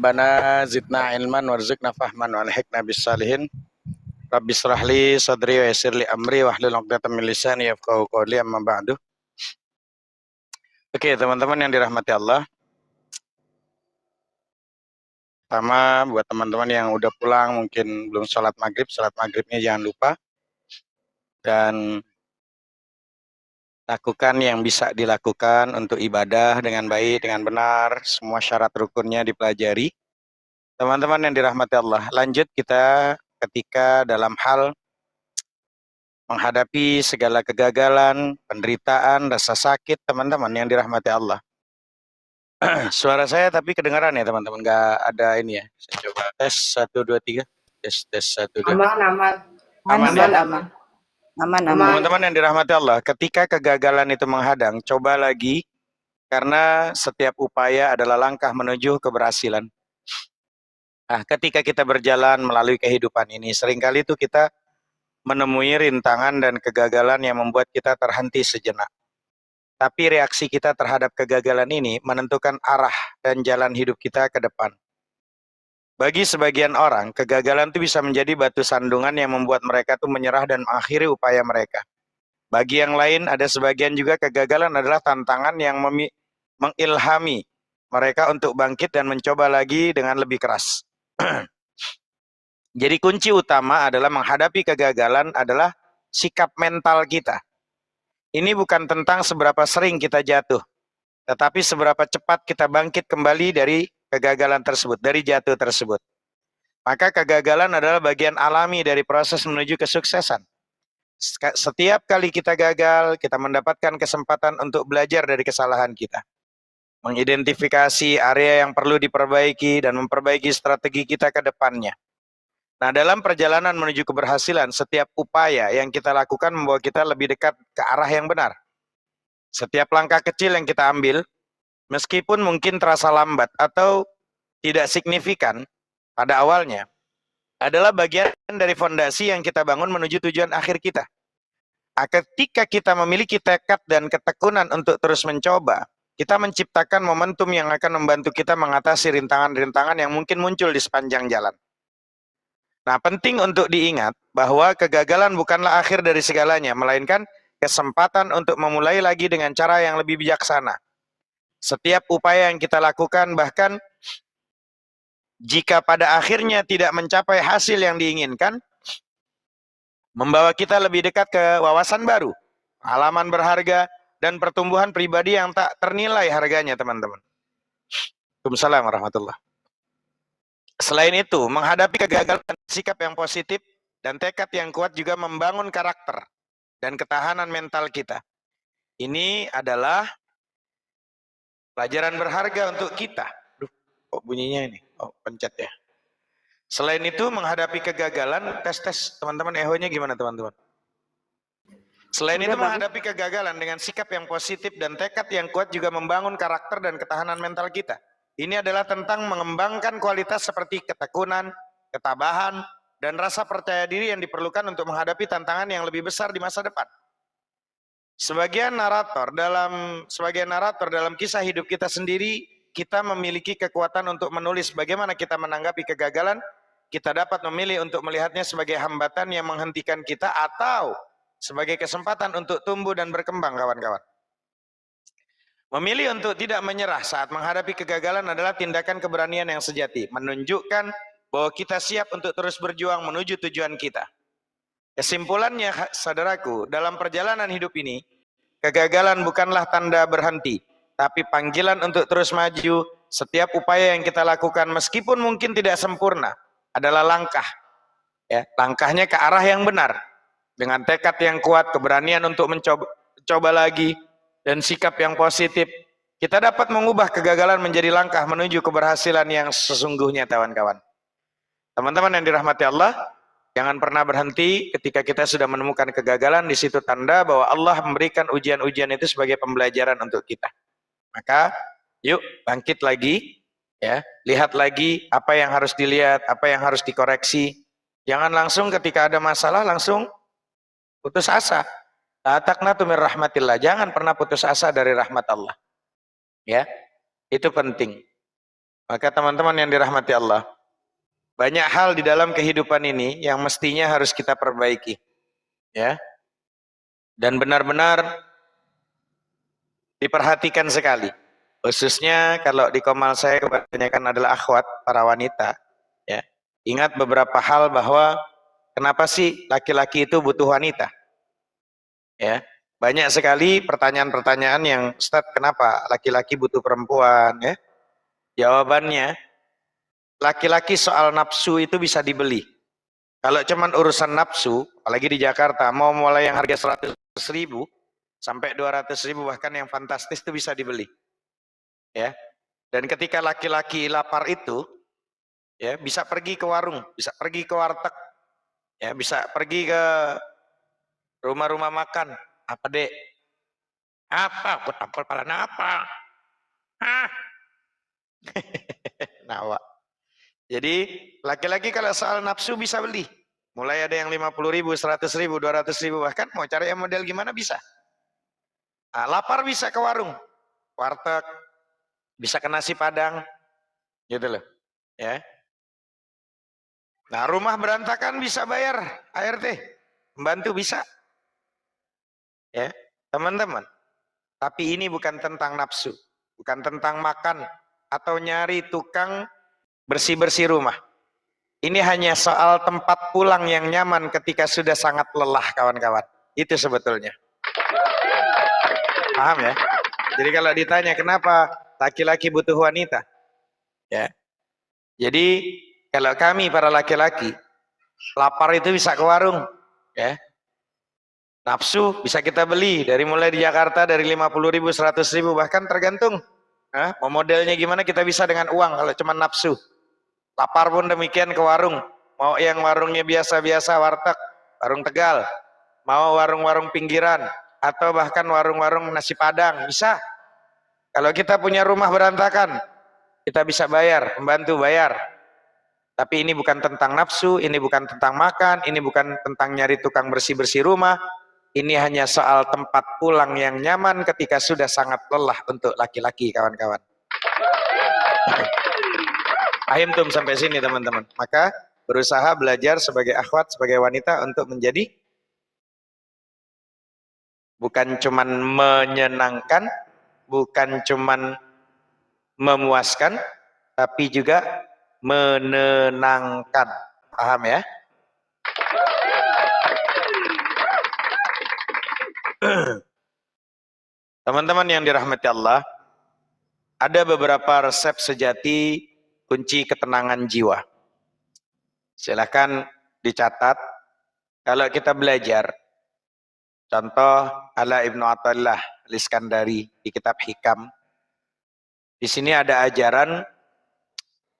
Rabbana zidna ilman warzuqna fahman wa alhiqna bis-salihin. Rabbi shrah li sadri wa yassir li amri wahlul 'uqdatam min lisani yafqahu qawli amma ba'du. Oke, teman-teman yang dirahmati Allah. Pertama, buat teman-teman yang udah pulang mungkin belum sholat maghribnya jangan lupa. Dan lakukan yang bisa dilakukan untuk ibadah dengan baik, dengan benar, semua syarat rukunnya dipelajari. Teman-teman yang dirahmati Allah, lanjut kita ketika dalam hal menghadapi segala kegagalan, penderitaan, rasa sakit, teman-teman yang dirahmati Allah. Suara saya tapi kedengaran ya teman-teman, nggak ada ini ya. Saya coba tes 1 2 3. Tes 1 2. Aman ya? Aman. Teman-teman yang dirahmati Allah, ketika kegagalan itu menghadang, coba lagi, karena setiap upaya adalah langkah menuju keberhasilan. Nah, ketika kita berjalan melalui kehidupan ini, seringkali itu kita menemui rintangan dan kegagalan yang membuat kita terhenti sejenak. Tapi reaksi kita terhadap kegagalan ini menentukan arah dan jalan hidup kita ke depan. Bagi sebagian orang, kegagalan itu bisa menjadi batu sandungan yang membuat mereka tuh menyerah dan mengakhiri upaya mereka. Bagi yang lain, ada sebagian juga kegagalan adalah tantangan yang mengilhami mereka untuk bangkit dan mencoba lagi dengan lebih keras. Jadi kunci utama adalah menghadapi kegagalan adalah sikap mental kita. Ini bukan tentang seberapa sering kita jatuh, tetapi seberapa cepat kita bangkit kembali dari kegagalan tersebut, dari jatuh tersebut. Maka kegagalan adalah bagian alami dari proses menuju kesuksesan. Setiap kali kita gagal, kita mendapatkan kesempatan untuk belajar dari kesalahan kita. Mengidentifikasi area yang perlu diperbaiki dan memperbaiki strategi kita ke depannya. Nah, dalam perjalanan menuju keberhasilan, setiap upaya yang kita lakukan membawa kita lebih dekat ke arah yang benar. Setiap langkah kecil yang kita ambil, meskipun mungkin terasa lambat atau tidak signifikan pada awalnya, adalah bagian dari fondasi yang kita bangun menuju tujuan akhir kita. Ketika kita memiliki tekad dan ketekunan untuk terus mencoba, kita menciptakan momentum yang akan membantu kita mengatasi rintangan-rintangan yang mungkin muncul di sepanjang jalan. Nah, penting untuk diingat bahwa kegagalan bukanlah akhir dari segalanya, melainkan kesempatan untuk memulai lagi dengan cara yang lebih bijaksana. Setiap upaya yang kita lakukan, bahkan jika pada akhirnya tidak mencapai hasil yang diinginkan, membawa kita lebih dekat ke wawasan baru, halaman berharga, dan pertumbuhan pribadi yang tak ternilai harganya, teman-teman. Waalaikumsalam warahmatullahi. Selain itu, menghadapi kegagalan, sikap yang positif dan tekad yang kuat juga membangun karakter dan ketahanan mental kita. Ini adalah pelajaran berharga untuk kita. Duh, kok bunyinya ini? Oh, pencet ya. Selain itu, menghadapi kegagalan, tes teman-teman, ehonya gimana teman-teman? Selain itu, menghadapi kegagalan dengan sikap yang positif dan tekad yang kuat juga membangun karakter dan ketahanan mental kita. Ini adalah tentang mengembangkan kualitas seperti ketekunan, ketabahan, dan rasa percaya diri yang diperlukan untuk menghadapi tantangan yang lebih besar di masa depan. Sebagian narator dalam kisah hidup kita sendiri, kita memiliki kekuatan untuk menulis bagaimana kita menanggapi kegagalan. Kita dapat memilih untuk melihatnya sebagai hambatan yang menghentikan kita atau sebagai kesempatan untuk tumbuh dan berkembang, kawan-kawan. Memilih untuk tidak menyerah saat menghadapi kegagalan adalah tindakan keberanian yang sejati, menunjukkan bahwa kita siap untuk terus berjuang menuju tujuan kita. Kesimpulannya, saudaraku, dalam perjalanan hidup ini, kegagalan bukanlah tanda berhenti, tapi panggilan untuk terus maju. Setiap upaya yang kita lakukan, meskipun mungkin tidak sempurna, adalah langkah. Langkahnya ke arah yang benar. Dengan tekad yang kuat, keberanian untuk mencoba lagi, dan sikap yang positif, kita dapat mengubah kegagalan menjadi langkah menuju keberhasilan yang sesungguhnya, kawan-kawan. Teman-teman yang dirahmati Allah, jangan pernah berhenti ketika kita sudah menemukan kegagalan. Di situ tanda bahwa Allah memberikan ujian-ujian itu sebagai pembelajaran untuk kita. Maka, yuk bangkit lagi, ya, lihat lagi apa yang harus dilihat, apa yang harus dikoreksi. Jangan langsung ketika ada masalah langsung putus asa. La taqnatu min rahmatillah. Jangan pernah putus asa dari rahmat Allah. Ya, itu penting. Maka teman-teman yang dirahmati Allah, banyak hal di dalam kehidupan ini yang mestinya harus kita perbaiki, ya, dan benar-benar diperhatikan sekali. Khususnya kalau di Komal saya kebanyakan adalah akhwat, para wanita, ya. Ingat beberapa hal bahwa kenapa sih laki-laki itu butuh wanita? Ya, banyak sekali pertanyaan-pertanyaan yang, Ustadz, kenapa laki-laki butuh perempuan? Ya, jawabannya, laki-laki soal nafsu itu bisa dibeli. Kalau cuman urusan nafsu, apalagi di Jakarta, mau mulai yang harga 100.000 sampai 200.000, bahkan yang fantastis itu bisa dibeli. Ya, dan ketika laki-laki lapar itu, ya, bisa pergi ke warung, bisa pergi ke warteg, ya, bisa pergi ke rumah-rumah makan. Apa dek? Apa? Aku tampol pala apa? Hah? Nawa. Jadi laki-laki kalau soal nafsu bisa beli. Mulai ada yang 50.000, 100.000, 200.000, bahkan mau cari yang model gimana bisa. Nah, lapar bisa ke warung, warteg, bisa ke nasi padang, gitu loh. Ya. Nah, rumah berantakan bisa bayar ART, membantu bisa. Ya, teman-teman. Tapi ini bukan tentang nafsu, bukan tentang makan atau nyari tukang bersih-bersih rumah. Ini hanya soal tempat pulang yang nyaman ketika sudah sangat lelah, kawan-kawan. Itu sebetulnya. Paham ya? Jadi kalau ditanya kenapa laki-laki butuh wanita, ya. Jadi kalau kami para laki-laki lapar itu bisa ke warung, ya. Nafsu bisa kita beli dari mulai di Jakarta dari 50.000, 100.000, bahkan tergantung. Mau modelnya gimana kita bisa dengan uang kalau cuma nafsu. Lapar pun demikian ke warung. Mau yang warungnya biasa-biasa, warteg, warung Tegal, mau warung-warung pinggiran, atau bahkan warung-warung nasi padang, bisa. Kalau kita punya rumah berantakan, kita bisa bayar, membantu bayar. Tapi ini bukan tentang nafsu, ini bukan tentang makan, ini bukan tentang nyari tukang bersih-bersih rumah. Ini hanya soal tempat pulang yang nyaman ketika sudah sangat lelah untuk laki-laki, kawan-kawan. Paham tum sampai sini, teman-teman. Maka berusaha belajar sebagai akhwat, sebagai wanita untuk menjadi bukan cuman menyenangkan, bukan cuman memuaskan, tapi juga menenangkan. Paham ya? Teman-teman yang dirahmati Allah, ada beberapa resep sejati kunci ketenangan jiwa. Silakan dicatat. Kalau kita belajar, contoh ala Ibnu Athaillah Al-Iskandari di kitab Hikam. Di sini ada ajaran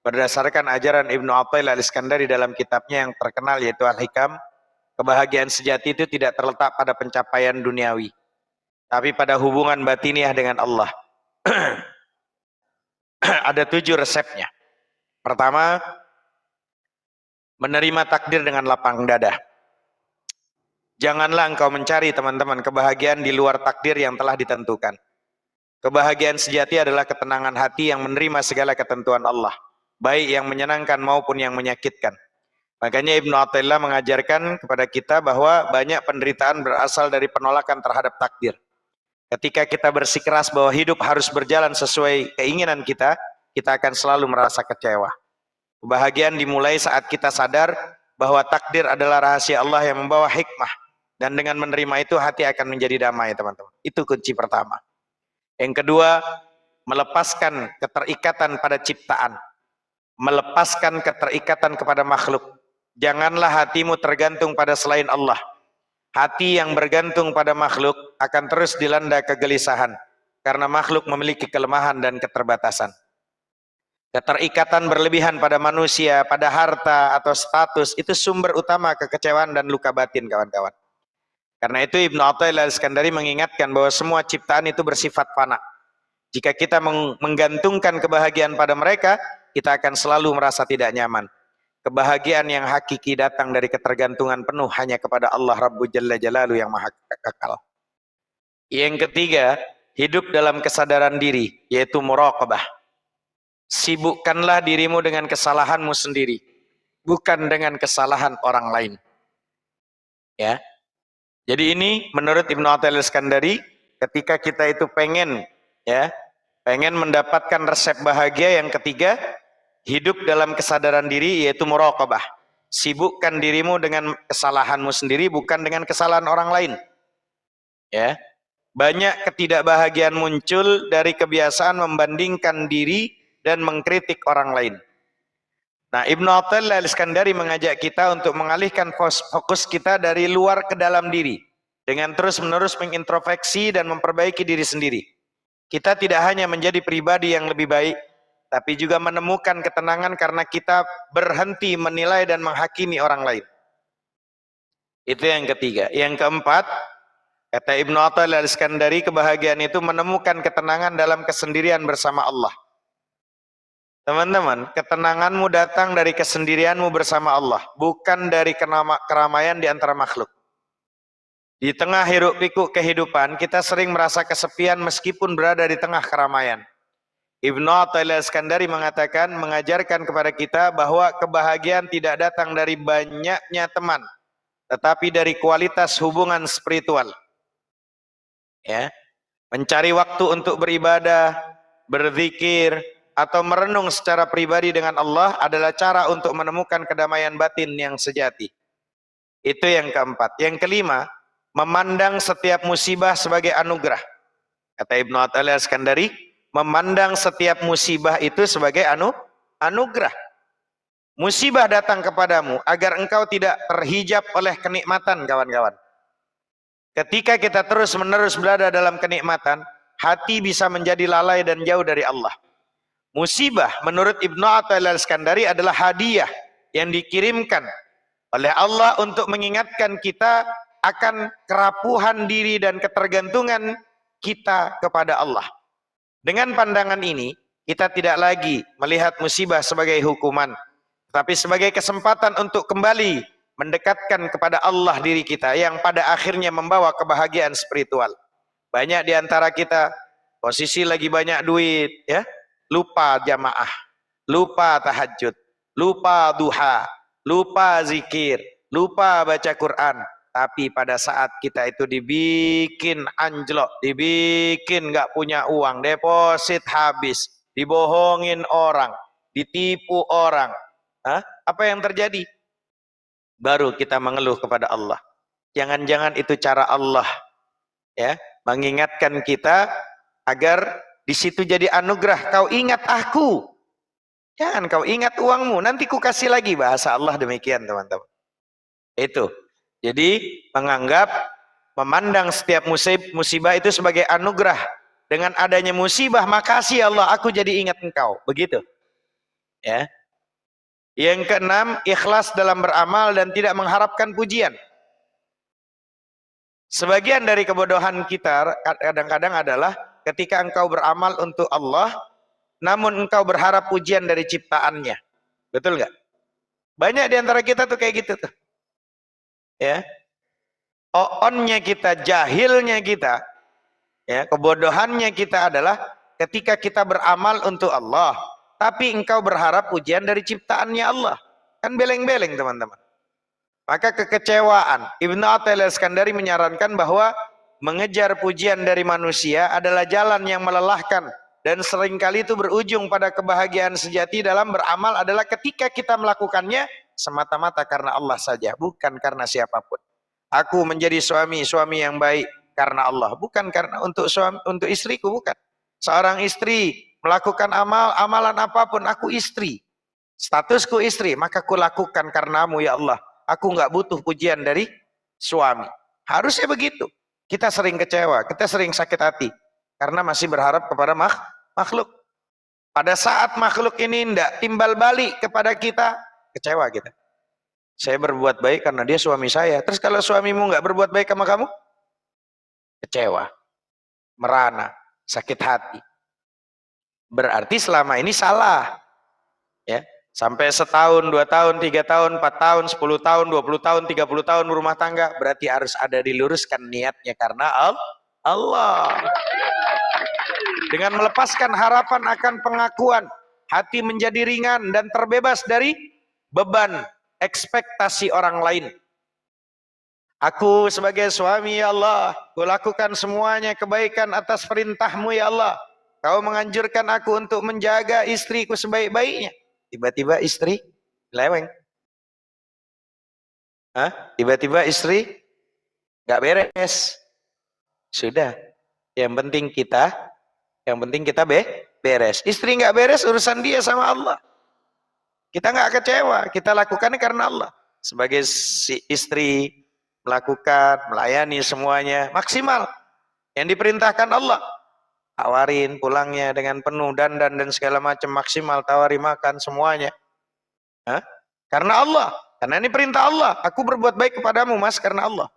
berdasarkan ajaran Ibnu Athaillah Al-Iskandari dalam kitabnya yang terkenal yaitu Al-Hikam. Kebahagiaan sejati itu tidak terletak pada pencapaian duniawi, tapi pada hubungan batiniah dengan Allah. Ada 7 resepnya. Pertama, menerima takdir dengan lapang dada. Janganlah engkau mencari, teman-teman, kebahagiaan di luar takdir yang telah ditentukan. Kebahagiaan sejati adalah ketenangan hati yang menerima segala ketentuan Allah, baik yang menyenangkan maupun yang menyakitkan. Makanya Ibnu Athaillah mengajarkan kepada kita bahwa banyak penderitaan berasal dari penolakan terhadap takdir. Ketika kita bersikeras bahwa hidup harus berjalan sesuai keinginan kita, kita akan selalu merasa kecewa. Kebahagiaan dimulai saat kita sadar bahwa takdir adalah rahasia Allah yang membawa hikmah. Dan dengan menerima itu hati akan menjadi damai, teman-teman. Itu kunci pertama. Yang kedua, melepaskan keterikatan pada ciptaan. Melepaskan keterikatan kepada makhluk. Janganlah hatimu tergantung pada selain Allah. Hati yang bergantung pada makhluk akan terus dilanda kegelisahan. Karena makhluk memiliki kelemahan dan keterbatasan. Keterikatan berlebihan pada manusia, pada harta atau status, itu sumber utama kekecewaan dan luka batin, kawan-kawan. Karena itu Ibnu Athaillah Al-Iskandari mengingatkan bahwa semua ciptaan itu bersifat fana. Jika kita menggantungkan kebahagiaan pada mereka, kita akan selalu merasa tidak nyaman. Kebahagiaan yang hakiki datang dari ketergantungan penuh hanya kepada Allah Rabbul Jalla Jalaluhu yang maha kekal. Yang ketiga, hidup dalam kesadaran diri, yaitu muraqabah. Sibukkanlah dirimu dengan kesalahanmu sendiri, bukan dengan kesalahan orang lain. Ya. Jadi ini menurut Ibnu Athaillah Iskandari, ketika kita itu pengen mendapatkan resep bahagia yang ketiga, hidup dalam kesadaran diri, yaitu muraqabah. Sibukkan dirimu dengan kesalahanmu sendiri, bukan dengan kesalahan orang lain. Ya. Banyak ketidakbahagiaan muncul dari kebiasaan membandingkan diri dan mengkritik orang lain. Nah, Ibnu Athaillah Iskandari mengajak kita untuk mengalihkan fokus kita dari luar ke dalam diri dengan terus-menerus mengintrospeksi dan memperbaiki diri sendiri. Kita tidak hanya menjadi pribadi yang lebih baik, tapi juga menemukan ketenangan karena kita berhenti menilai dan menghakimi orang lain. Itu yang ketiga. Yang keempat, kata Ibnu Athaillah Iskandari, kebahagiaan itu menemukan ketenangan dalam kesendirian bersama Allah. Teman-teman, ketenanganmu datang dari kesendirianmu bersama Allah, bukan dari keramaian di antara makhluk. Di tengah hiruk pikuk kehidupan, kita sering merasa kesepian meskipun berada di tengah keramaian. Ibnu Athaillah Iskandari mengatakan, mengajarkan kepada kita bahwa kebahagiaan tidak datang dari banyaknya teman, tetapi dari kualitas hubungan spiritual. Ya, mencari waktu untuk beribadah, berzikir, atau merenung secara pribadi dengan Allah adalah cara untuk menemukan kedamaian batin yang sejati. Itu yang keempat. Yang kelima, memandang setiap musibah sebagai anugerah. Kata Ibnu Athaillah Iskandari, memandang setiap musibah itu sebagai anugerah. Musibah datang kepadamu agar engkau tidak terhijab oleh kenikmatan, kawan-kawan. Ketika kita terus-menerus berada dalam kenikmatan, hati bisa menjadi lalai dan jauh dari Allah. Musibah menurut Ibnu Athaillah Iskandari adalah hadiah yang dikirimkan oleh Allah untuk mengingatkan kita akan kerapuhan diri dan ketergantungan kita kepada Allah. Dengan pandangan ini, kita tidak lagi melihat musibah sebagai hukuman, tapi sebagai kesempatan untuk kembali mendekatkan kepada Allah diri kita yang pada akhirnya membawa kebahagiaan spiritual. Banyak di antara kita posisi lagi banyak duit, ya, lupa jamaah, lupa tahajud, lupa duha, lupa zikir, lupa baca Quran. Tapi pada saat kita itu dibikin anjlok, dibikin nggak punya uang, deposit habis, dibohongin orang, ditipu orang, apa yang terjadi? Baru kita mengeluh kepada Allah. Jangan-jangan itu cara Allah, ya, mengingatkan kita agar di situ jadi anugerah. Kau ingat aku, jangan kau ingat uangmu, nanti ku kasih lagi. Bahasa Allah demikian, teman-teman. Itu. Jadi menganggap, memandang setiap musibah itu sebagai anugerah. Dengan adanya musibah, makasih Allah, aku jadi ingat engkau. Begitu. Ya. Yang keenam, ikhlas dalam beramal dan tidak mengharapkan pujian. Sebagian dari kebodohan kita kadang-kadang adalah ketika engkau beramal untuk Allah, namun engkau berharap pujian dari ciptaannya. Betul nggak? Banyak di antara kita tuh kayak gitu tuh. Ya, oonnya kita, jahilnya kita, ya, kebodohannya kita adalah ketika kita beramal untuk Allah, tapi engkau berharap pujian dari ciptaannya Allah. Kan beleng-beleng, teman-teman. Maka kekecewaan. Ibnu Athaillah Iskandari menyarankan bahwa mengejar pujian dari manusia adalah jalan yang melelahkan dan seringkali itu berujung pada kebahagiaan sejati dalam beramal adalah ketika kita melakukannya semata-mata karena Allah saja, bukan karena siapapun. Aku menjadi suami yang baik karena Allah, bukan karena untuk istriku, bukan. Seorang istri melakukan amalan apapun, aku istri, statusku istri, maka aku lakukan karenamu ya Allah. Aku nggak butuh pujian dari suami. Harusnya begitu. Kita sering kecewa, kita sering sakit hati karena masih berharap kepada makhluk. Pada saat makhluk ini tidak timbal balik kepada kita, kecewa kita. Saya berbuat baik karena dia suami saya. Terus kalau suamimu nggak berbuat baik sama kamu, kecewa, merana, sakit hati. Berarti selama ini salah. Ya, sampai setahun, 2 tahun, 3 tahun, 4 tahun, 10 tahun, 20 tahun, 30 tahun rumah tangga, berarti harus ada diluruskan niatnya karena Allah. Dengan melepaskan harapan akan pengakuan, hati menjadi ringan dan terbebas dari beban ekspektasi orang lain. Aku sebagai suami, ya Allah, kulakukan semuanya kebaikan atas perintah-Mu, ya Allah. Kau menganjurkan aku untuk menjaga istriku sebaik-baiknya. Tiba-tiba istri leweng. Tiba-tiba istri gak beres. Sudah. Yang penting kita beres. Istri gak beres, urusan dia sama Allah. Kita gak kecewa. Kita lakukannya karena Allah. Sebagai si istri, melakukan, melayani semuanya maksimal. Yang diperintahkan Allah. Tawarin pulangnya dengan penuh dandan dan segala macam maksimal. Tawari makan semuanya. Karena Allah. Karena ini perintah Allah. Aku berbuat baik kepadamu, Mas, karena Allah.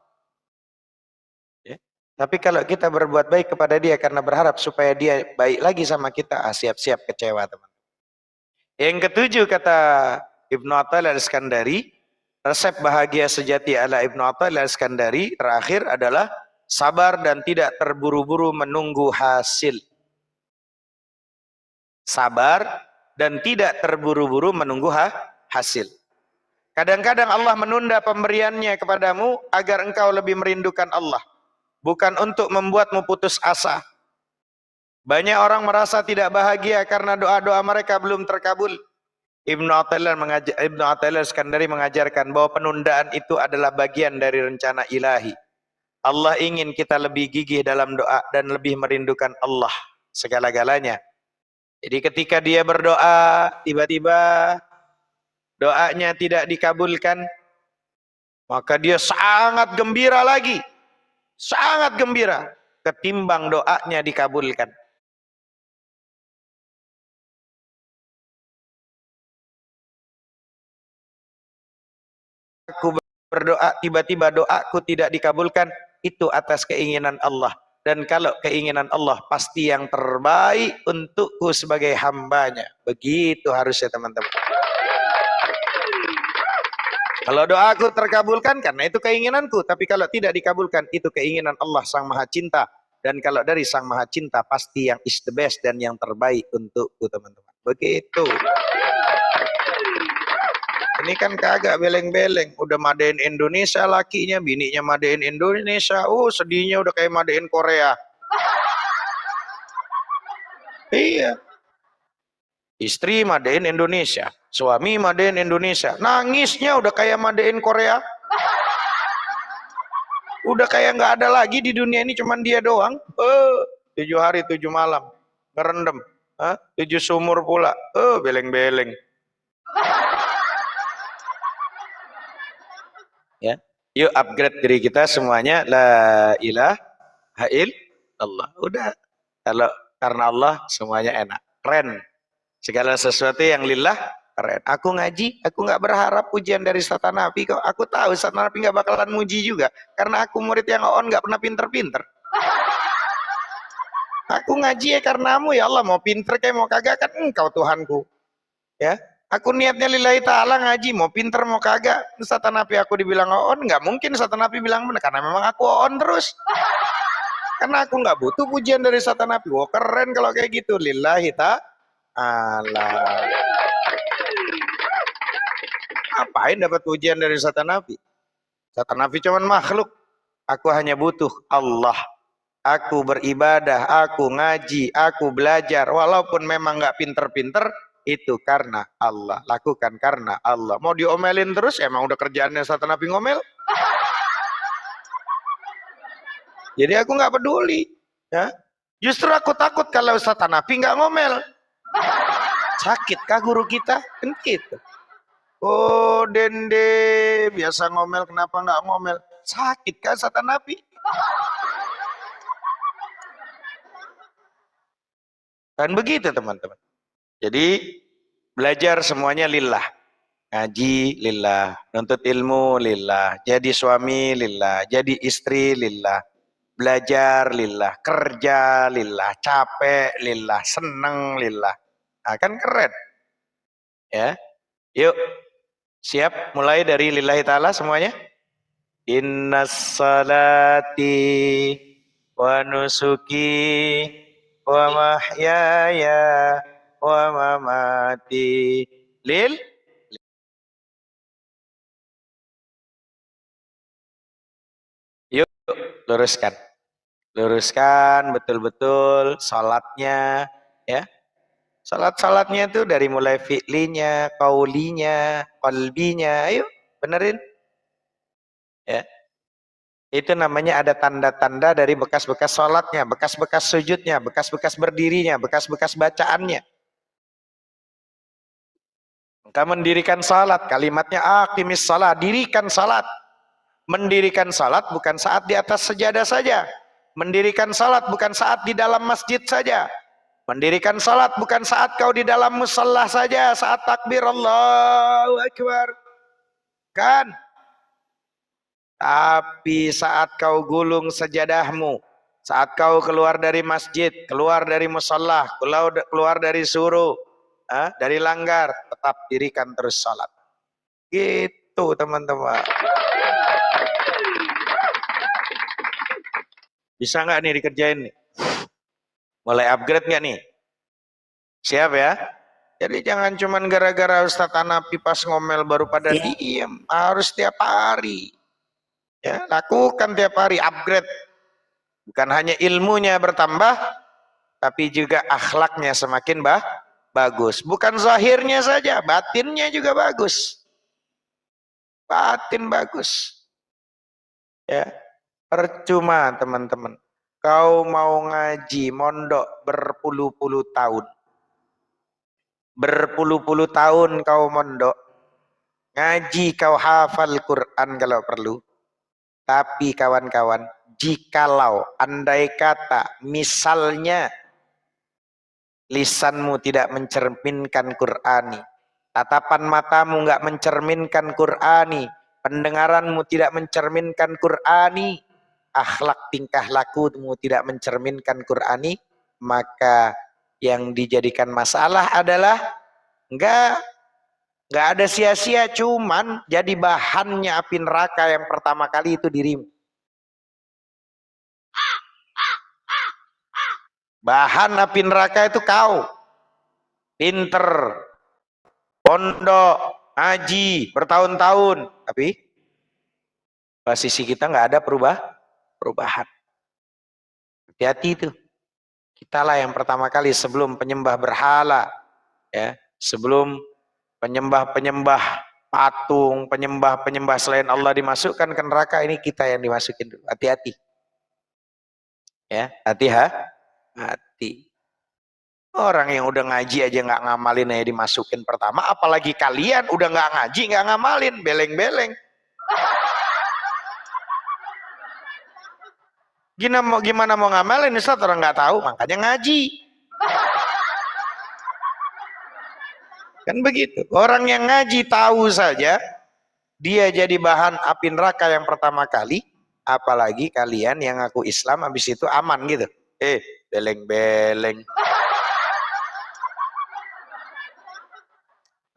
Ya. Tapi kalau kita berbuat baik kepada dia karena berharap supaya dia baik lagi sama kita, siap-siap kecewa, teman. Yang ketujuh, kata Ibnu Athaillah Al-Iskandari, resep bahagia sejati ala Ibnu Athaillah Al-Iskandari terakhir adalah sabar dan tidak terburu-buru menunggu hasil. Sabar dan tidak terburu-buru menunggu hasil. Kadang-kadang Allah menunda pemberiannya kepadamu agar engkau lebih merindukan Allah. Bukan untuk membuatmu putus asa. Banyak orang merasa tidak bahagia karena doa-doa mereka belum terkabul. Ibnu Athaillah Iskandari mengajarkan bahwa penundaan itu adalah bagian dari rencana ilahi. Allah ingin kita lebih gigih dalam doa dan lebih merindukan Allah segala-galanya. Jadi ketika dia berdoa, tiba-tiba doanya tidak dikabulkan, maka dia sangat gembira lagi. Sangat gembira ketimbang doanya dikabulkan. Aku berdoa, tiba-tiba doaku tidak dikabulkan, itu atas keinginan Allah. Dan kalau keinginan Allah pasti yang terbaik untukku sebagai hambanya. Begitu harusnya, teman-teman. Kalau doaku terkabulkan karena itu keinginanku, tapi kalau tidak dikabulkan itu keinginan Allah Sang Maha Cinta. Dan kalau dari Sang Maha Cinta pasti yang is the best dan yang terbaik untukku, teman-teman. Begitu. Ini kan kagak beleng-beleng, udah madein Indonesia lakinya, bininya madein Indonesia. Sedihnya udah kayak madein Korea. Iya. Istri madein Indonesia, suami madein Indonesia, nangisnya udah kayak madein Korea. Udah kayak nggak ada lagi di dunia ini, cuman dia doang. 7 hari 7 malam ngerendam, 7 sumur pula. Beleng-beleng. Ya, yuk upgrade diri kita semuanya. La ilaha illallah. Udah, kalau karena Allah semuanya enak, keren. Segala sesuatu yang lillah keren. Aku ngaji, aku nggak berharap pujian dari Satanapi kok. Aku tahu Satanapi nggak bakalan muji juga, karena aku murid yang on, nggak pernah pinter-pinter. Aku ngaji ya karenamu, ya Allah. Mau pinter kayak mau kagak kan engkau Tuhanku. Ya, aku niatnya lillahi ta'ala ngaji, mau pinter mau kagak. Satanapi aku dibilang on, nggak mungkin Satanapi bilang benar, karena memang aku on terus. Karena aku nggak butuh pujian dari Satanapi. Wah, keren kalau kayak gitu. Lillahi ta'ala. Apain dapat pujian dari Satanapi? Satanapi cuman makhluk. Aku hanya butuh Allah. Aku beribadah, aku ngaji, aku belajar. Walaupun memang nggak pinter-pinter, itu karena Allah. Lakukan karena Allah. Mau diomelin terus, emang udah kerjaannya Satanapi ngomel. Jadi aku nggak peduli. Ya. Justru aku takut kalau Satanapi nggak ngomel. Sakitkah guru kita? Kan gitu. Oh, Dende biasa ngomel, kenapa nggak ngomel? Sakit kan Satanapi? Kan begitu, teman-teman. Jadi belajar semuanya lillah. Ngaji lillah, nuntut ilmu lillah, jadi suami lillah, jadi istri lillah, belajar lillah, kerja lillah, capek lillah, seneng lillah. Nah, kan keren. Ya. Yuk, siap mulai dari lillahi ta'ala semuanya. Innas salati wa nusuki wa mahyaya wa mamati lil. Yuk, luruskan. Luruskan betul-betul salatnya, ya. Salat-salatnya itu dari mulai fi'linya, qaulinya, qalbinya. Ayo, benerin. Ya. Itu namanya ada tanda-tanda dari bekas-bekas salatnya, bekas-bekas sujudnya, bekas-bekas berdirinya, bekas-bekas bacaannya. Maka mendirikan salat, kalimatnya aqimis salat, dirikan salat. Mendirikan salat bukan saat di atas sejadah saja. Mendirikan salat bukan saat di dalam masjid saja. Mendirikan salat bukan saat kau di dalam musalla saja, saat takbir Allahu Akbar. Kan? Tapi saat kau gulung sejadahmu, saat kau keluar dari masjid, keluar dari musalla, keluar dari suruh, dari langgar, tetap dirikan terus salat. Gitu teman-teman. Bisa nggak nih dikerjain nih? Mulai upgrade nggak nih? Siap ya? Jadi jangan cuman gara-gara Ustadz Hanafi pas ngomel baru pada diem. Harus tiap hari. Ya, lakukan tiap hari, upgrade. Bukan hanya ilmunya bertambah, tapi juga akhlaknya semakin bagus. Bukan zahirnya saja, batinnya juga bagus. Batin bagus. Ya, percuma teman-teman. Kau mau ngaji mondok berpuluh-puluh tahun. Berpuluh-puluh tahun kau mondok. Ngaji kau hafal Quran kalau perlu. Tapi kawan-kawan, jikalau andai kata misalnya lisanmu tidak mencerminkan Qur'ani, tatapan matamu nggak mencerminkan Qur'ani, pendengaranmu tidak mencerminkan Qur'ani, akhlak tingkah lakumu tidak mencerminkan Qur'ani, maka yang dijadikan masalah adalah nggak ada sia-sia, cuman jadi bahannya api neraka yang pertama kali itu dirimu. Bahan api neraka itu kau. Pinter, pondok, ngaji, bertahun-tahun. Tapi posisi kita nggak ada perubahan. Hati-hati itu. Kitalah yang pertama kali sebelum penyembah berhala, ya, sebelum penyembah-penyembah patung, penyembah-penyembah selain Allah dimasukkan ke neraka, ini kita yang dimasukin dulu. Hati-hati. Ya, hati-hati. Orang yang udah ngaji aja nggak ngamalin aja dimasukin pertama, apalagi kalian udah nggak ngaji nggak ngamalin, beleng-beleng. Gimana mau ngamalin Ustaz, orang nggak tahu, makanya ngaji. Kan begitu. Orang yang ngaji tahu saja dia jadi bahan api neraka yang pertama kali, apalagi kalian yang ngaku Islam habis itu aman gitu. Beleng-beleng.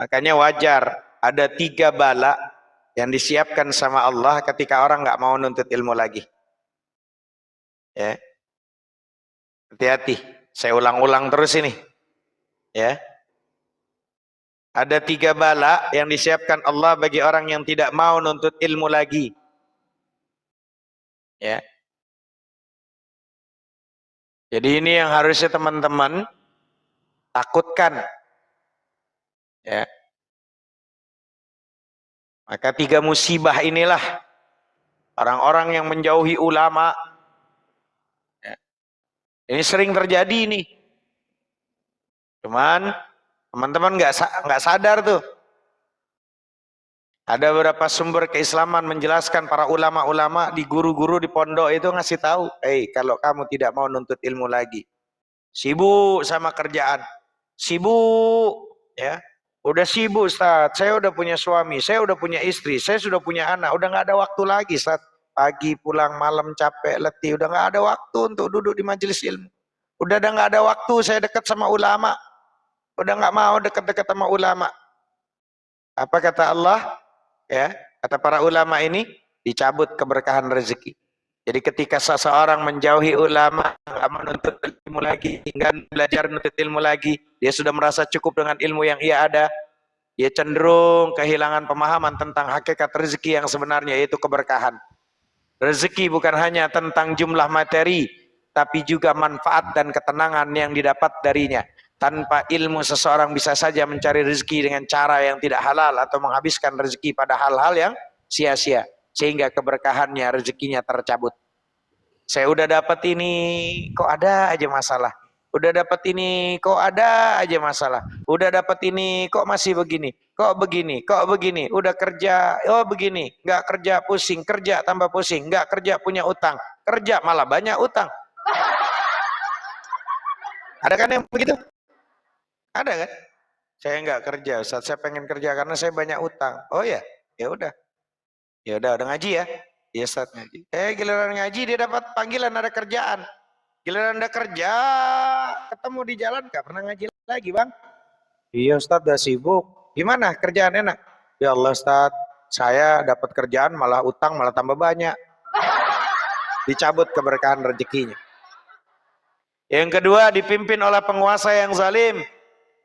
Makanya wajar ada 3 bala yang disiapkan sama Allah ketika orang nggak mau nuntut ilmu lagi. Ya, hati-hati. Saya ulang-ulang terus ini. Ya, ada 3 bala yang disiapkan Allah bagi orang yang tidak mau nuntut ilmu lagi. Ya. Jadi ini yang harusnya teman-teman takutkan. Ya. Maka 3 musibah inilah orang-orang yang menjauhi ulama. Ya. Ini sering terjadi nih. Cuman teman-teman nggak sadar tuh. Ada beberapa sumber keislaman menjelaskan para ulama-ulama di guru-guru di pondok itu ngasih tahu, kalau kamu tidak mau nuntut ilmu lagi, sibuk sama kerjaan, sibuk, ya, udah sibuk Ustaz, saya udah punya suami, saya udah punya istri, saya sudah punya anak, udah nggak ada waktu lagi Ustaz, pagi pulang malam capek letih, udah nggak ada waktu untuk duduk di majelis ilmu, udah nggak ada waktu saya dekat sama ulama, udah nggak mau dekat-dekat sama ulama. Apa kata Allah? Ya, kata para ulama ini, dicabut keberkahan rezeki. Jadi ketika seseorang menjauhi ulama, nggak menuntut ilmu lagi, enggan belajar menuntut ilmu lagi, dia sudah merasa cukup dengan ilmu yang ia ada, dia cenderung kehilangan pemahaman tentang hakikat rezeki yang sebenarnya, yaitu keberkahan. Rezeki bukan hanya tentang jumlah materi, tapi juga manfaat dan ketenangan yang didapat darinya. Tanpa ilmu seseorang bisa saja mencari rezeki dengan cara yang tidak halal atau menghabiskan rezeki pada hal-hal yang sia-sia, sehingga keberkahannya, rezekinya tercabut. Saya udah dapat ini, kok ada aja masalah. Udah dapat ini, kok ada aja masalah. Udah dapat ini, kok masih begini. Kok begini, kok begini. Udah kerja, oh begini. Nggak kerja pusing, kerja tambah pusing. Nggak kerja punya utang, kerja malah banyak utang. Ada kan yang begitu? Ada kan? Saya nggak kerja, Ustaz. Saya pengen kerja karena saya banyak utang. Oh ya, ya udah. Ya udah ngaji ya. Ya Ustaz ngaji. Giliran ngaji dia dapat panggilan ada kerjaan. Giliran udah kerja, ketemu di jalan gak pernah ngaji lagi bang. Iya Ustaz udah sibuk. Gimana kerjaan enak? Ya Allah Ustaz, saya dapat kerjaan malah utang malah tambah banyak. Dicabut keberkahan rezekinya. Yang kedua, dipimpin oleh penguasa yang zalim.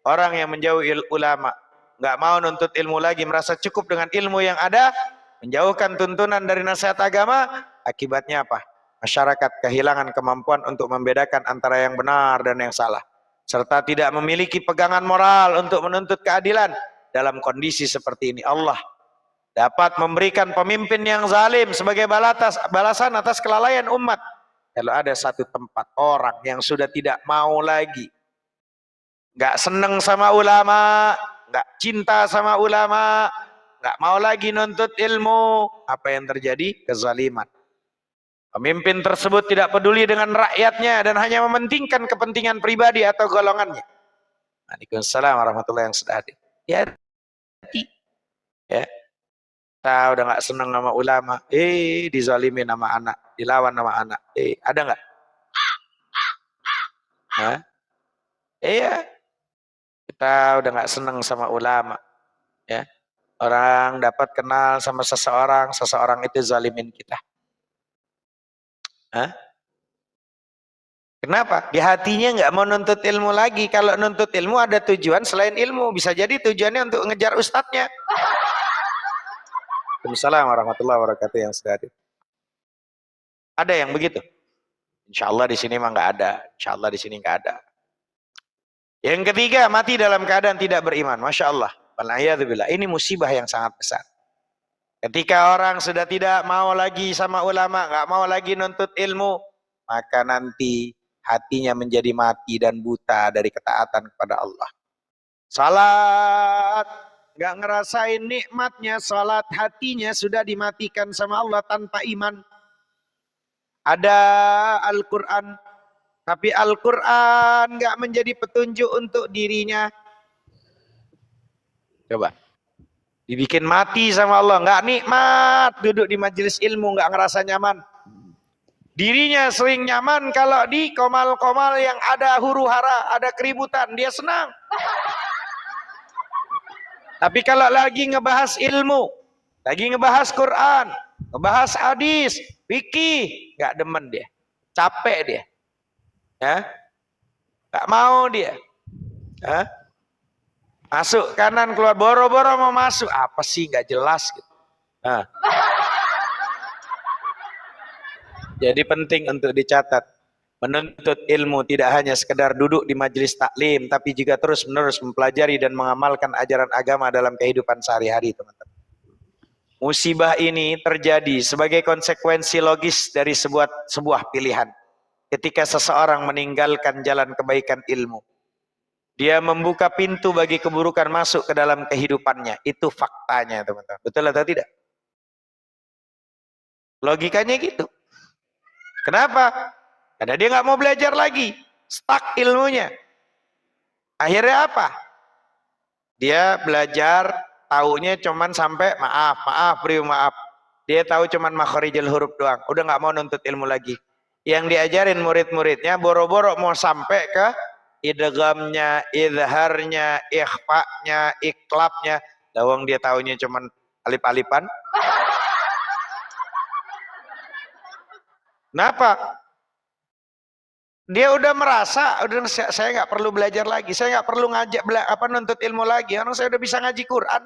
Orang yang menjauhi ulama, nggak mau nuntut ilmu lagi, merasa cukup dengan ilmu yang ada, menjauhkan tuntunan dari nasihat agama. Akibatnya apa? Masyarakat kehilangan kemampuan untuk membedakan antara yang benar dan yang salah, serta tidak memiliki pegangan moral untuk menuntut keadilan. Dalam kondisi seperti ini, Allah dapat memberikan pemimpin yang zalim sebagai balasan atas kelalaian umat. Kalau ada satu tempat orang yang sudah tidak mau lagi, nggak seneng sama ulama, nggak cinta sama ulama, nggak mau lagi nuntut ilmu, apa yang terjadi? Kezaliman. Pemimpin tersebut tidak peduli dengan rakyatnya dan hanya mementingkan kepentingan pribadi atau golongannya. Waalaikumsalam warahmatullahi wabarakatuh. Ya, ya. Kita udah nggak seneng sama ulama, dizalimin sama anak, dilawan sama anak. Ada nggak? Hah? Iya. Kita udah nggak seneng sama ulama, ya. Orang dapat kenal sama seseorang, seseorang itu zalimin kita. Hah? Kenapa? Di hatinya nggak mau nuntut ilmu lagi. Kalau nuntut ilmu ada tujuan selain ilmu. Bisa jadi tujuannya untuk ngejar ustadznya. Waalaikumsalam warahmatullahi wabarakatuh yang sudah hadir. Ada yang begitu? Insya Allah di sini mah nggak ada. Insya Allah di sini nggak ada. Yang ketiga, mati dalam keadaan tidak beriman. Masya Allah. Wal'iyadzubillah. Ini musibah yang sangat besar. Ketika orang sudah tidak mau lagi sama ulama, nggak mau lagi nuntut ilmu, maka nanti hatinya menjadi mati dan buta dari ketaatan kepada Allah. Salat, nggak ngerasain nikmatnya salat, hatinya sudah dimatikan sama Allah tanpa iman. Ada Al-Quran, tapi Al-Quran nggak menjadi petunjuk untuk dirinya. Coba. Dibikin mati sama Allah, nggak nikmat duduk di majelis ilmu, nggak ngerasa nyaman. Dirinya sering nyaman kalau di komal-komal yang ada huru hara, ada keributan, dia senang. Tapi kalau lagi ngebahas ilmu, lagi ngebahas Quran, ngebahas hadis, fikih, nggak demen dia, capek dia, ya, nggak mau dia. Ya. Masuk kanan keluar, boro-boro mau masuk, apa sih nggak jelas gitu. Nah. Jadi penting untuk dicatat, menuntut ilmu tidak hanya sekedar duduk di majelis taklim, tapi juga terus-menerus mempelajari dan mengamalkan ajaran agama dalam kehidupan sehari-hari, teman-teman. Musibah ini terjadi sebagai konsekuensi logis dari sebuah pilihan. Ketika seseorang meninggalkan jalan kebaikan ilmu, dia membuka pintu bagi keburukan masuk ke dalam kehidupannya. Itu faktanya, teman-teman. Betul atau tidak? Logikanya gitu. Kenapa? Karena dia nggak mau belajar lagi, stuck ilmunya. Akhirnya apa? Dia belajar, taunya cuman sampai maaf, maaf. Dia tahu cuman makhorijul huruf doang. Udah nggak mau nuntut ilmu lagi. Yang diajarin murid-muridnya boro-boro mau sampai ke idghamnya, idharnya, ikhfa'nya, iklabnya. Lawang dia taunya cuman alif-alipan. Kenapa? Dia udah merasa, udah saya nggak perlu belajar lagi, saya nggak perlu ngajak nuntut ilmu lagi, orang saya udah bisa ngaji Quran.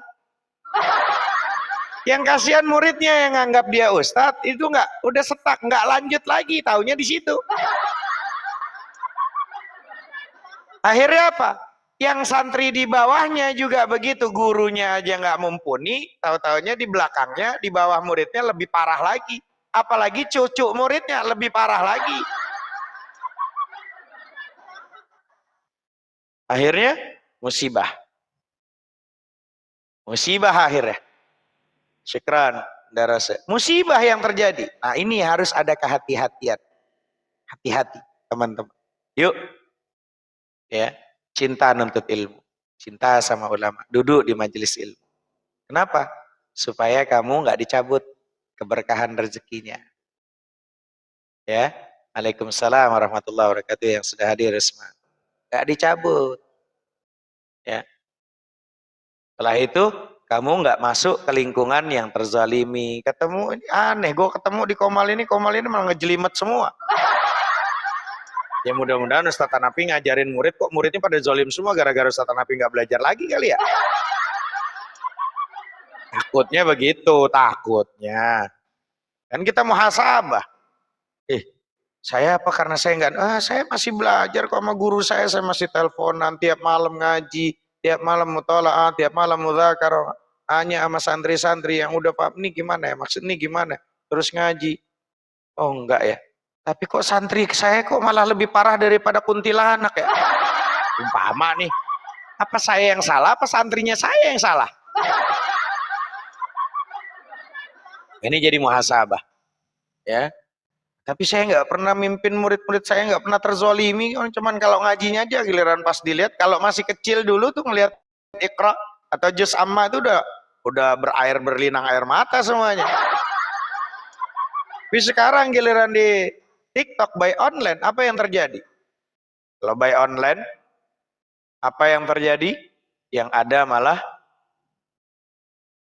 Yang kasihan muridnya yang nganggap dia ustadz itu udah stuck, nggak lanjut lagi, taunya di situ. Akhirnya apa? Yang santri di bawahnya juga begitu, gurunya aja nggak mumpuni, tahu-taunya di belakangnya, di bawah muridnya lebih parah lagi. Apalagi cucu muridnya lebih parah lagi. Akhirnya musibah. Musibah akhirnya. Syukran, darasa. Musibah yang terjadi. Nah, ini harus ada kehati-hatian. Hati-hati, teman-teman. Yuk. Ya, cinta nuntut ilmu. Cinta sama ulama. Duduk di majelis ilmu. Kenapa? Supaya kamu nggak dicabut keberkahan rezekinya. Ya. Waalaikumsalam warahmatullahi wabarakatuh yang sudah hadir semua. Nggak dicabut. Ya. Setelah itu kamu nggak masuk ke lingkungan yang terzalimi. Ketemu ini aneh, gue ketemu di Komal ini malah ngejelimet semua. Ya mudah-mudahan Ustaz Hanafi ngajarin murid, kok muridnya pada zalim semua gara-gara Ustaz Hanafi nggak belajar lagi kali ya. Takutnya begitu, takutnya. Kan kita muhasabah. Saya apa karena saya nggak, saya masih belajar kok sama guru saya masih teleponan tiap malam ngaji, tiap malam mutola'ah, tiap malam mudzakarah, hanya sama santri-santri yang udah paham nih gimana ya, maksud nih gimana, terus ngaji. Oh enggak ya, tapi kok santri saya kok malah lebih parah daripada kuntilanak ya. Umpama nih, apa saya yang salah, apa santrinya saya yang salah? Ini jadi muhasabah, ya. Tapi saya nggak pernah mimpin murid-murid saya, nggak pernah terzolimi, cuman kalau ngajinya aja giliran pas dilihat, kalau masih kecil dulu tuh ngelihat Iqra atau Juz Amma itu udah berlinang air mata semuanya. Tapi sekarang giliran di TikTok by online, apa yang terjadi? Kalau by online, apa yang terjadi? Yang ada malah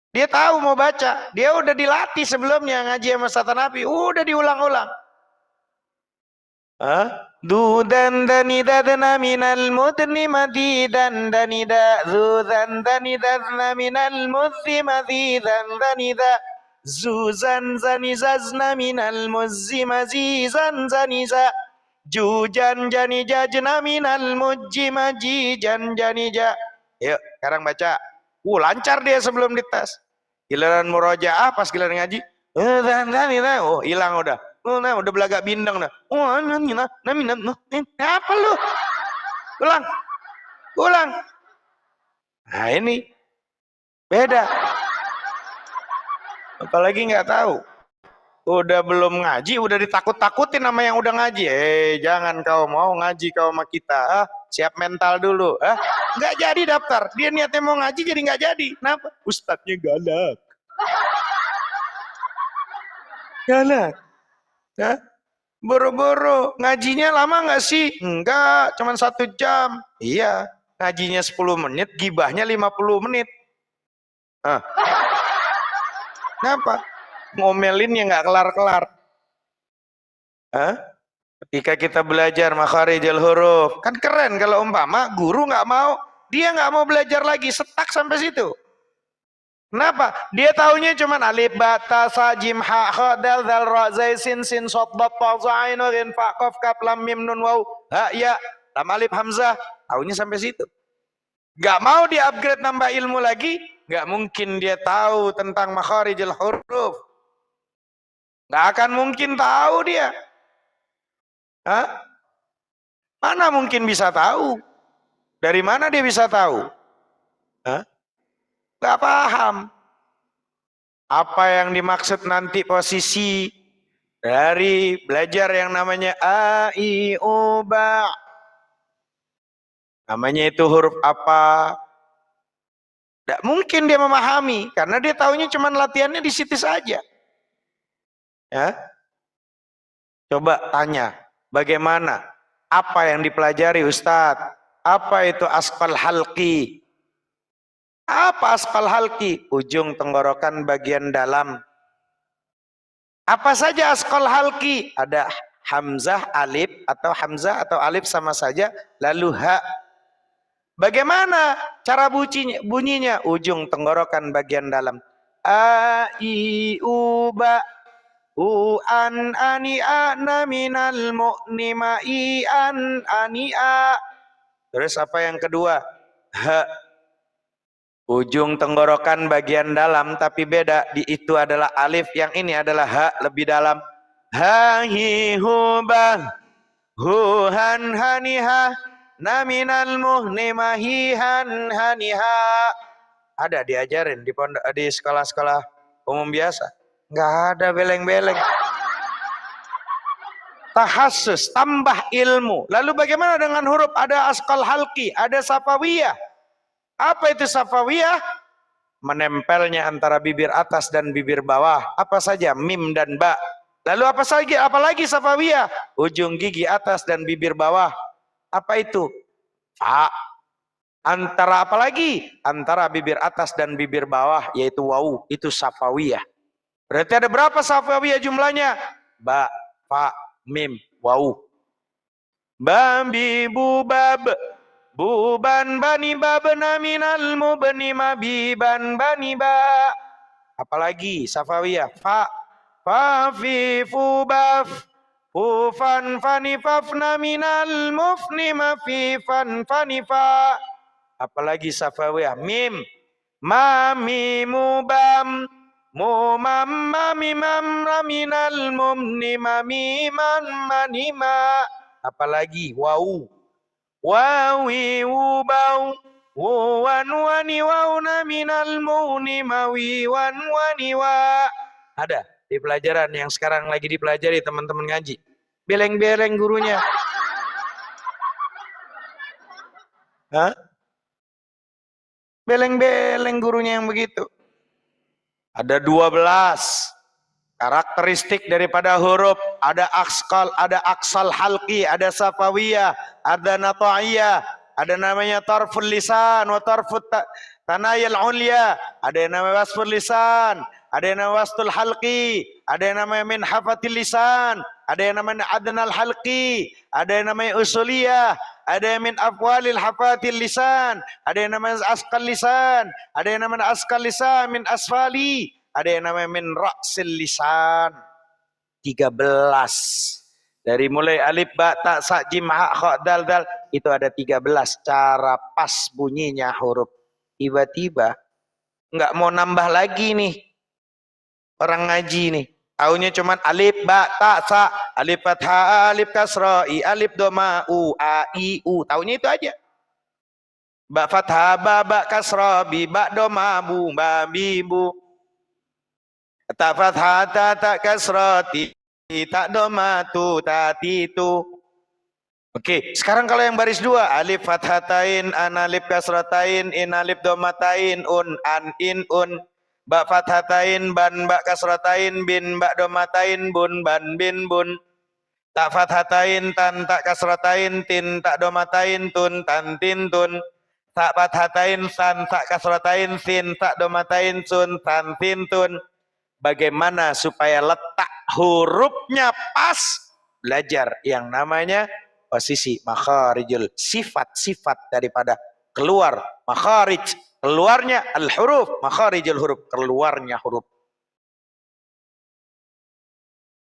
dia tahu mau baca, dia udah dilatih sebelumnya ngaji sama Ustaz Hanafi, udah diulang-ulang. Dudan danidadna minal mudni madidan danida zudan danidadna minal mudni madidan danida zuzan zanizazna minal muzzi mazizan zaniza jujan janijajna minal mujji majijan janija. Yuk sekarang baca. Lancar dia sebelum dites. Giliran murojaah pas giliran ngaji, oh hilang udah. Udah belagak bindeng dah. Apa lu? Ulang. Nah ini beda. Apalagi nggak tahu. Udah belum ngaji, udah ditakut-takutin sama yang udah ngaji. Jangan kau mau ngaji kau sama kita. Siap mental dulu. Nggak jadi daftar. Dia niatnya mau ngaji jadi nggak jadi. Kenapa? Ustadznya galak. Galak. Boro-boro. Ngajinya lama nggak sih? Enggak, cuma 1 jam. Iya, ngajinya 10 menit, gibahnya 50 menit. Kenapa? Ngomelinnya nggak kelar-kelar. Ketika kita belajar makharijul huruf, kan keren kalau umpama guru nggak mau, dia nggak mau belajar lagi, stuck sampai situ. Kenapa? Dia taunya cuma alif ba ta sa jim ha kha dal dal ra zai sin sin shad dad ta za ain ghin fa qaf kaf lam mim nun waw ha ya lam alif hamzah, taunya sampai situ. Gak mau dia upgrade nambah ilmu lagi, gak mungkin dia tahu tentang makharijul huruf. Gak akan mungkin tahu dia. Mana mungkin bisa tahu? Dari mana dia bisa tahu? Gak paham. Apa yang dimaksud nanti posisi dari belajar yang namanya a, i, u, ba. Namanya itu huruf apa? Gak mungkin dia memahami. Karena dia taunya cuma latihannya di situ saja. Ya. Coba tanya. Bagaimana? Apa yang dipelajari Ustadz? Apa itu asqal halqi? Apa asqal halqi? Ujung tenggorokan bagian dalam. Apa saja asqal halqi? Ada hamzah alif atau hamzah atau alif sama saja, lalu ha. Bagaimana cara bunyinya? Ujung tenggorokan bagian dalam. A i u ba u an ani a na minal mu'ni ma i an ani a. Terus apa yang kedua? Ha. Ujung tenggorokan bagian dalam tapi beda. Itu adalah alif, yang ini adalah ha lebih dalam. Ha hi hu ba hu han hani ha na minal muhni mahihan haniha. Ada diajarin di pondok, di sekolah-sekolah umum biasa. Nggak ada beleng-beleng. Tahassus, tambah ilmu. Lalu bagaimana dengan huruf? Ada askal halki, ada safawiyah. Apa itu safawiyah? Menempelnya antara bibir atas dan bibir bawah. Apa saja? Mim dan ba. Lalu apa saja? Apalagi safawiyah? Ujung gigi atas dan bibir bawah. Apa itu? Fa. Antara apa lagi? Antara bibir atas dan bibir bawah, yaitu wawu. Itu safawiyah. Berarti ada berapa safawiyah jumlahnya? Ba, fa, mim, wawu. Babi bubab buban bani babna minal mubni mabiban bani ba. Apalagi safawiyah? Fa, fa fi fu baf fufan fani fafna minal mufni mafifan fani fa. Apalagi safawiyah? Mim, ma mimu bam mu mam mami mam minal mumni mami man manima. Apalagi? Wawu, wawi wubau wan wani wauna minal muni mawi wan wani wa. Ada di pelajaran yang sekarang lagi dipelajari teman-teman ngaji. Beleng-beleng gurunya. Hah? Beleng-beleng gurunya yang begitu. Ada 12 karakteristik daripada huruf. Ada aksal halqi, ada safawiyah, ada nata'iyah, ada namanya tarful lisan wa tarfut tanayal ulya, ada yang namanya wasful lisan, ada yang namanya wastul halqi, ada yang namanya min hafatil lisan, ada yang namanya adnal halqi, ada yang namanya usuliyah, ada yang min afwalil hafatil lisan, ada yang namanya askal lisan, ada yang namanya askal lisan min asfali, ada yang namanya min ra'sil lisan. 13. Dari mulai alif ba ta sa jim ha kha dal dal itu ada 13 cara pas bunyinya huruf. Tiba-tiba nggak mau nambah lagi nih orang ngaji nih. Taunya cuman alif ba ta sa, alif fathah, alif kasra, i alif doma u a i u. Taunya itu aja. Ba fathah ba kasra bi ba doma bu ba bi bu. Ta fathah ta kasrati ta domatu ta titu. Oke, sekarang kalau yang baris 2, alif fathatain, an alif kasratain, in alif domatain, an in un, ba fathatain, ban ba kasratain, bin ba domatain, bun ban bin bun. Ta fathatain, tan ta kasratain, tin ta domatain, tun tan tin tun. Ta fathatain, san ta kasratain, sin ta domatain, sun tan tin tun. Bagaimana supaya letak hurufnya pas? Belajar yang namanya posisi makharijul, sifat-sifat daripada keluar makharij, keluarnya al-huruf, makharijul huruf, keluarnya huruf.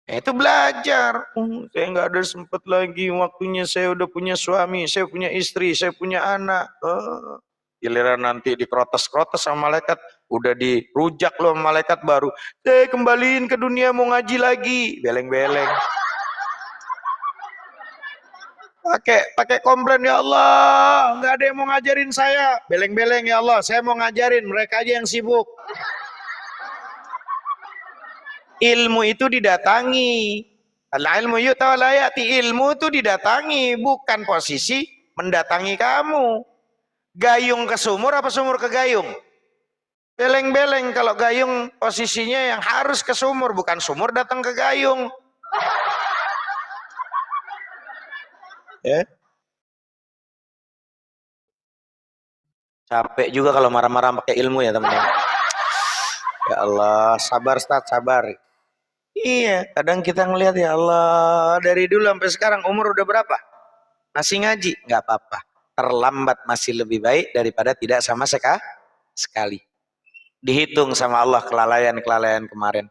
Itu belajar. Saya nggak ada sempat lagi, waktunya saya udah punya suami, saya punya istri, saya punya anak. Giliran nanti dikrotes-krotes sama malaikat, udah dirujak loh sama malaikat baru. Saya kembaliin ke dunia mau ngaji lagi. Beleng-beleng. Pakai komplain, ya Allah, nggak ada yang mau ngajarin saya. Beleng-beleng, ya Allah, saya mau ngajarin, mereka aja yang sibuk. Ilmu itu didatangi. Al-ilmu yu'tawalayati, ilmu itu didatangi, bukan posisi mendatangi kamu. Gayung ke sumur apa sumur ke gayung? Beleng-beleng. Kalau gayung posisinya yang harus ke sumur, bukan sumur datang ke gayung. Ya. Capek juga kalau marah-marah pakai ilmu ya teman-teman. Ya Allah, sabar Ustaz, sabar. Iya, kadang kita ngelihat ya Allah, dari dulu sampai sekarang umur udah berapa? Masih ngaji, nggak apa-apa. Terlambat masih lebih baik daripada tidak sama sekali. Dihitung sama Allah kelalaian-kelalaian kemarin.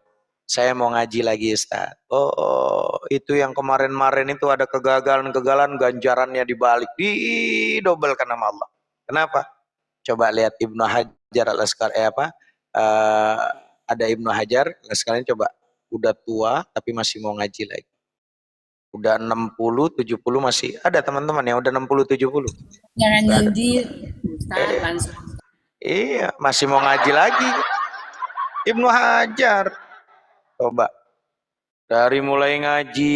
Saya mau ngaji lagi Ustaz. Oh, itu yang kemarin-kemarin itu ada kegagalan-kegagalan, ganjarannya dibalik, didobelkan sama Allah. Kenapa? Coba lihat Ibnu Hajar al-Asqalani Eh, ada Ibnu Hajar al-Asqalani, coba udah tua tapi masih mau ngaji lagi. Udah 60, 70 masih ada teman-teman yang udah 60, 70. Jangan Nggak ada. nyindir, Ustaz, langsung. Iya, masih mau ngaji lagi. Ibnu Hajar. Coba dari mulai ngaji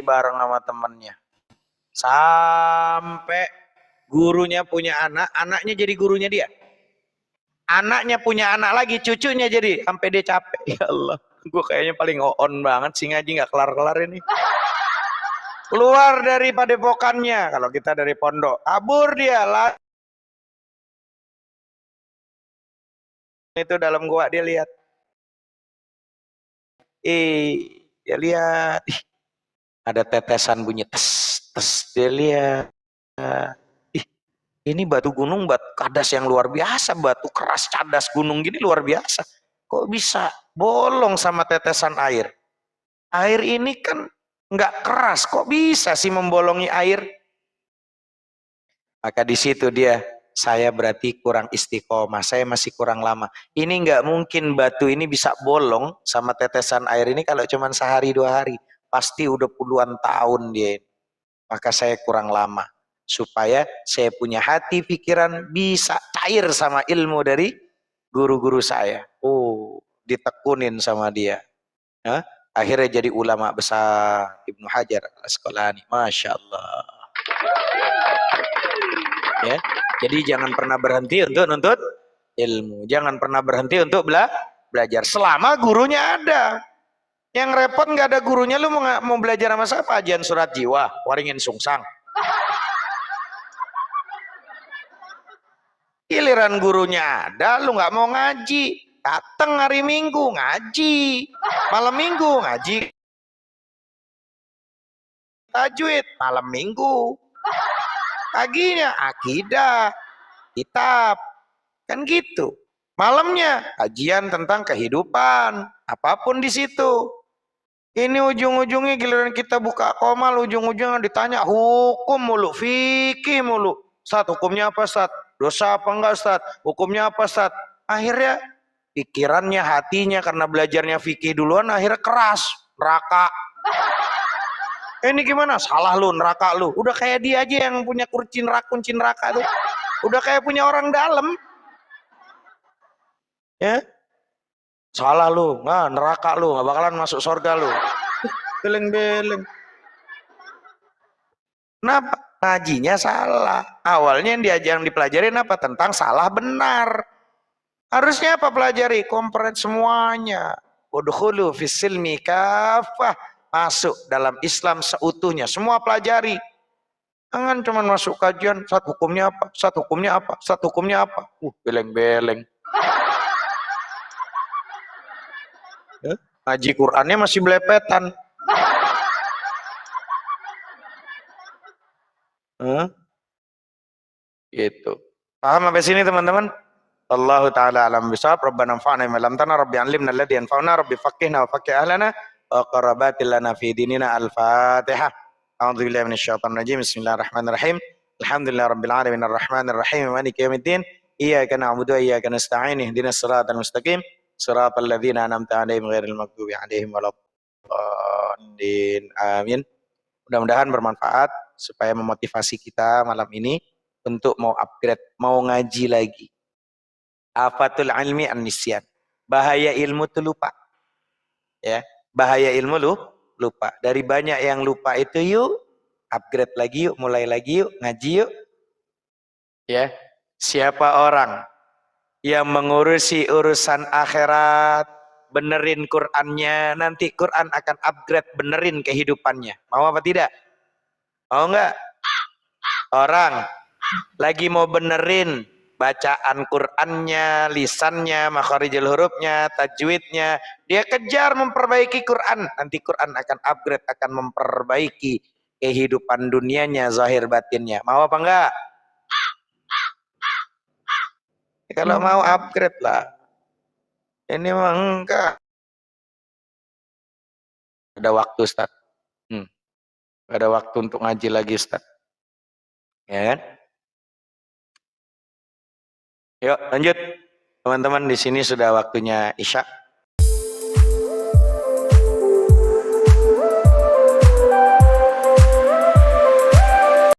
bareng sama temennya sampai gurunya punya anak, anaknya jadi gurunya dia. Anaknya punya anak lagi, cucunya jadi, sampai dia capek. Ya Allah, gue kayaknya paling on banget sih ngaji, nggak kelar-kelar ini. Keluar dari padepokannya, kalau kita dari pondok, kabur dia lah. Itu dalam gua dia lihat. Dia lihat. Ada tetesan bunyi tes, tes. Dia lihat. Ini batu gunung, batu kadas yang luar biasa, batu keras cadas gunung gini luar biasa. Kok bisa bolong sama tetesan air? Air ini kan nggak keras, kok bisa sih membolongi air? Maka di situ dia, saya berarti kurang istiqomah, saya masih kurang lama. Ini nggak mungkin batu ini bisa bolong sama tetesan air ini kalau cuma sehari 2 hari. Pasti udah puluhan tahun dia. Maka saya kurang lama. Supaya saya punya hati pikiran bisa cair sama ilmu dari guru-guru saya. Oh, ditekunin sama dia. Hah? Akhirnya jadi ulama besar, Ibnu Hajar al-Asqalani. Masya Allah. Ya, jadi jangan pernah berhenti untuk nuntut ilmu. Jangan pernah berhenti untuk belajar. Selama gurunya ada. Yang repot nggak ada gurunya, lu mau belajar sama siapa? Ajian surat jiwa, waringin sungsang. Giliran gurunya ada, lu nggak mau ngaji. Datang hari Minggu ngaji, malam Minggu ngaji tajwid, malam Minggu paginya akidah, kitab, kan gitu. Malamnya kajian tentang kehidupan, apapun di situ. Ini ujung-ujungnya giliran kita buka komal, ujung-ujungnya ditanya hukum mulu, fikih mulu. Ustaz, hukumnya apa Ustaz? Dosa apa enggak Ustaz? Hukumnya apa Ustaz? Akhirnya pikirannya, hatinya karena belajarnya fikih duluan akhirnya keras, neraka. Ini gimana? Salah lu, neraka lu. Udah kayak dia aja yang punya kunci neraka tuh. Udah kayak punya orang dalam. Ya, salah lu, nah, neraka lu, nggak bakalan masuk surga lu. Beleng-beleng. Kenapa? Ngajinya salah. Awalnya yang dipelajarin apa? Tentang salah benar. Harusnya apa pelajari? Komplit semuanya. Udkhulu fisilmi kafah. Masuk dalam Islam seutuhnya. Semua pelajari. Jangan cuma masuk kajian, satu hukumnya apa? Satu hukumnya apa? Satu hukumnya apa? Beleng-beleng. Ngaji Qurannya masih belepetan. Gitu. Paham sampai sini teman-teman? Allahu ta'ala alam bisawab. Rabbana anfa'na bima 'allamtana, rabbi 'allimna alladhi yanfa'una, rabbi faqihna wa faqih ahlana wa qarabatil lana fi dinina. Al-Fatihah. A'udzu billahi minasyaitonir rajim. Bismillahirrahmanirrahim. Alhamdulillahi rabbil alamin arrahmanir rahim maliki yaumiddin. Iyyaka na'budu wa iyyaka nasta'in. Ihdinas siratal mustaqim. Siratal ladzina an'amta 'alaihim ghairil maghdubi 'alaihim waladdallin. Amin. Mudah-mudahan bermanfaat supaya memotivasi kita malam ini untuk mau upgrade, mau ngaji lagi. Afatul ilmi an-nisyan. Bahaya ilmu itu lupa. Ya, bahaya ilmu lupa. Dari banyak yang lupa itu yuk upgrade lagi yuk, mulai lagi yuk, ngaji yuk. Ya. Siapa orang yang mengurusi urusan akhirat, benerin Qur'annya, nanti Qur'an akan upgrade, benerin kehidupannya. Mau apa tidak? Mau enggak? Orang lagi mau benerin bacaan Qur'annya, lisannya, makharijul hurufnya, tajwidnya. Dia kejar memperbaiki Qur'an. Nanti Qur'an akan upgrade, akan memperbaiki kehidupan dunianya, zahir batinnya. Mau apa enggak? Ya, kalau mau upgrade lah. Ini memang enggak. Ada waktu, Ustaz. Ada waktu untuk ngaji lagi, Ustaz. Ya kan? Yuk, lanjut. Teman-teman, di sini sudah waktunya Isya.